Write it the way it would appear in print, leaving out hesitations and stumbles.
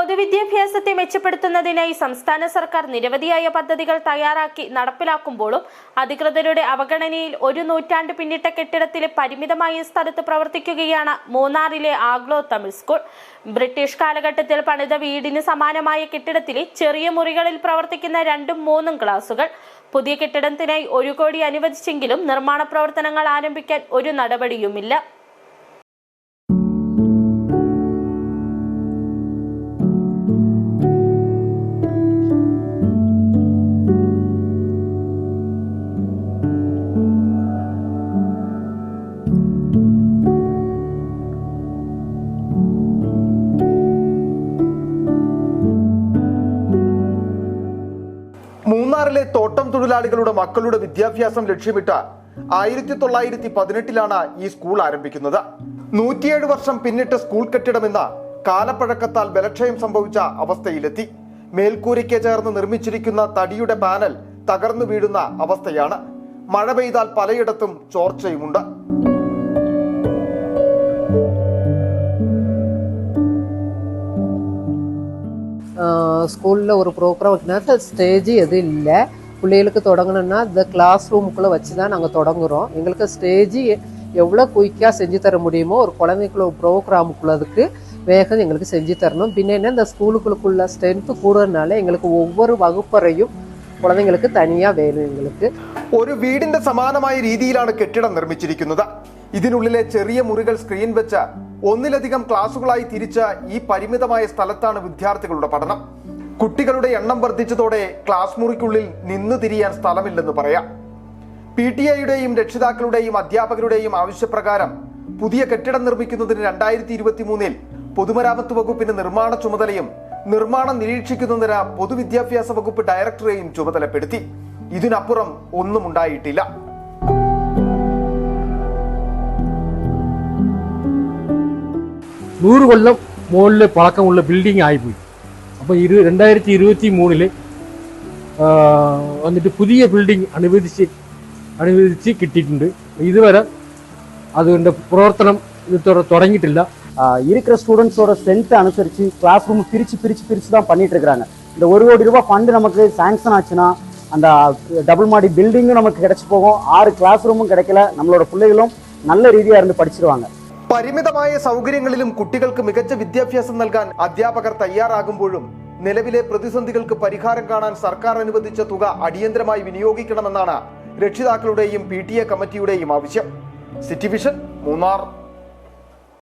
പൊതുവിദ്യാഭ്യാസത്തെ മെച്ചപ്പെടുത്തുന്നതിനായി സംസ്ഥാന സർക്കാർ നിരവധിയായ പദ്ധതികൾ തയ്യാറാക്കി നടപ്പിലാക്കുമ്പോഴും അധികൃതരുടെ അവഗണനയിൽ ഒരു നൂറ്റാണ്ട് പിന്നിട്ട കെട്ടിടത്തിലെ പരിമിതമായ സ്ഥലത്ത് പ്രവർത്തിക്കുകയാണ് മൂന്നാറിലെ ആഗ്ലോ തമിഴ് സ്കൂൾ. ബ്രിട്ടീഷ് കാലഘട്ടത്തിൽ പണിത വീടിന് സമാനമായ കെട്ടിടത്തിലെ ചെറിയ മുറികളിൽ പ്രവർത്തിക്കുന്ന 2-3 ക്ലാസുകൾ. പുതിയ കെട്ടിടത്തിനായി 1 കോടി അനുവദിച്ചെങ്കിലും നിർമ്മാണ പ്രവർത്തനങ്ങൾ ആരംഭിക്കാൻ ഒരു നടപടിയുമില്ല. മൂന്നാറിലെ തോട്ടം തൊഴിലാളികളുടെ മക്കളുടെ വിദ്യാഭ്യാസം ലക്ഷ്യമിട്ട് 1918 ഈ സ്കൂൾ ആരംഭിക്കുന്നത്. 107 വർഷം പിന്നിട്ട സ്കൂൾ കെട്ടിടമെന്ന കാലപ്പഴക്കത്താൽ ബലക്ഷയം സംഭവിച്ച അവസ്ഥയിലെത്തി. മേൽക്കൂരയ്ക്ക് ചേർന്ന് നിർമ്മിച്ചിരിക്കുന്ന തടിയുടെ പാനൽ തകർന്നു വീഴുന്ന അവസ്ഥയാണ്. മഴ പെയ്താൽ പലയിടത്തും ചോർച്ചയുമുണ്ട്. ஸ்கூலில் ஒரு ப்ரோக்ராம் வைக்கணும்னா ஸ்டேஜ் எதுவும் இல்லை. பிள்ளைகளுக்கு தொடங்கணும்னா இந்த கிளாஸ் ரூமுக்குள்ளே வச்சு தான் நாங்கள் தொடங்குகிறோம். எங்களுக்கு ஸ்டேஜ் எவ்வளோ குயிக்காக செஞ்சு தர முடியுமோ ஒரு குழந்தைக்குள்ள ப்ரோக்ராமுக்குள்ளதுக்கு வேகம் எங்களுக்கு செஞ்சு தரணும். பின்ன என்ன இந்த ஸ்கூலுக்குள்ள ஸ்ட்ரென்த்து கூடுறதுனால எங்களுக்கு ஒவ்வொரு வகுப்பறையும் കുളങ്ങൾക്ക് തനിയാ വേണം. എங்களுக்கு ഒരു വീടിന്റെ സമാനമായ രീതിയിലാണ് കെട്ടിടം നിർമ്മിച്ചിരിക്കുന്നത്. ഇതിനുള്ളിലെ ചെറിയ മുറികൾ സ്ക്രീൻ വെച്ച് ഒന്നിലധികം ക്ലാസുകളായി തിരിച്ച ഈ പരിമിതമായ സ്ഥലത്താണ് വിദ്യാർത്ഥികളുടെ പഠനം. കുട്ടികളുടെ എണ്ണം വർദ്ധിച്ചതോടെ ക്ലാസ് മുറിക്കുള്ളിൽ നിന്നു തിരിയാൻ സ്ഥലമില്ലെന്ന് പറയാം. PTA-യുടെയും രക്ഷിതാക്കളുടെയും അധ്യാപകരുടെയും ആവശ്യപ്രകാരം പുതിയ കെട്ടിടം നിർമ്മിക്കുന്നതിന് 2023 പൊതുമരാമത്ത് വകുപ്പിന് നിർമ്മാണ ചുമതലയും നിർമ്മാണം നിരീക്ഷിക്കുന്നതിന് പൊതുവിദ്യാഭ്യാസ വകുപ്പ് ഡയറക്ടറെയും ചുമതലപ്പെടുത്തി. ഇതിനപ്പുറം ഒന്നും ഉണ്ടായിട്ടില്ല. നൂറ് കൊല്ലം മുകളിൽ പഴക്കമുള്ള ബിൽഡിംഗ് ആയിപ്പോയി. അപ്പോൾ 2023 വന്നിട്ട് പുതിയ ബിൽഡിംഗ് അനുവദിച്ച് കിട്ടിയിട്ടുണ്ട്. ഇതുവരെ അതുകൊണ്ട് പ്രവർത്തനം തുടങ്ങിയിട്ടില്ല. இருக்கிற ஸ்டூடெண்ட்ஸோட ஸ்ட்ரென்த் அனுசரித்து கிளாஸ் ரூம் பிரித்து தான் பண்ணிட்டு இருக்கிறாங்க. இந்த 1 கோடி ரூபாய் ஃபண்டு நமக்கு சாங்ஷன் ஆச்சுன்னா அந்த டபுள் மாடி பில்டிங்கும் நமக்கு கிடைச்சி போகும். 6 கிளாஸ் ரூமும் கிடைக்கல. நம்மளோட பிள்ளைகளும் நல்ல ரீதியாக இருந்து പഠിച്ചിരുവാங்க. പരിമിതമായ സൗകര്യങ്ങളിലും കുട്ടികൾക്ക് മികച്ച വിദ്യാഭ്യാസം നൽകാൻ അധ്യാപകർ തയ്യാറാകുമ്പോഴും നിലവിലെ പ്രതിസന്ധികൾക്ക് പരിഹാരം കാണാൻ സർക്കാർ അനുവദിച്ച തുക അടിയന്തരമായി വിനിയോഗിക്കണമെന്നാണ് രക്ഷിതാക്കളുടെയും PTA കമ്മിറ്റിയുടെയും ആവശ്യം. City vision, Munnar.